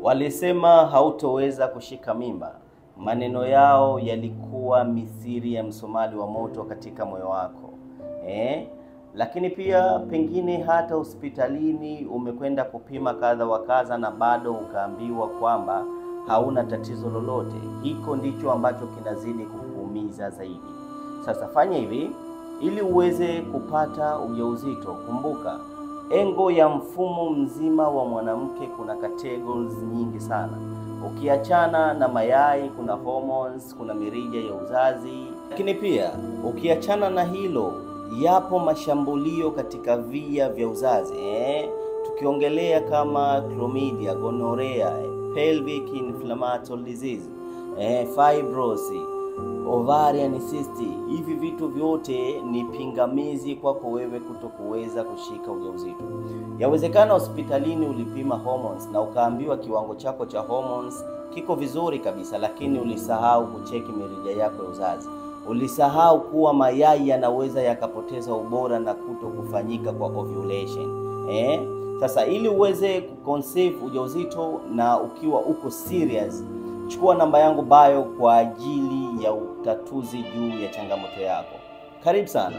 Walisema hautoweza kushika mimba. Maneno yao yalikuwa mithili ya msumali wa moto katika moyo wako. Lakini pia pengine hata hospitalini umekwenda kupima kadha wa kadha na bado ukaambiwa kwamba hauna tatizo lolote. Hiko ndicho ambacho kinazidi kukuumiza zaidi. Sasa fanya hivi ili uweze kupata ujauzito. Kumbuka, engo ya mfumo mzima wa mwanamke kuna categories nyingi sana. Ukiachana na mayai, kuna hormones, kuna mirija ya uzazi. Lakini pia ukiachana na hilo, yapo mashambulio katika via vya uzazi. Tukiongelea kama chlamydia, gonorrhea, pelvic inflammatory disease, fibrosis, ovarian cyst. Hivi vitu vyote ni pingamizi kwako wewe kutokuweza kushika ujauzito. Yawezekana hospitalini ulipima hormones na ukaambiwa kiwango chako cha hormones kiko vizuri kabisa, lakini ulisahau kucheki mirija yako ya uzazi. Ulisahau kuwa mayai yanaweza yakapoteza ubora na kutokufanyika kwa ovulation. Sasa ili uweze kuconceive ujauzito na ukiwa uko serious, chukua namba yangu bio kwa ajili ya utatuzi juu ya changamoto yako. Karibu sana.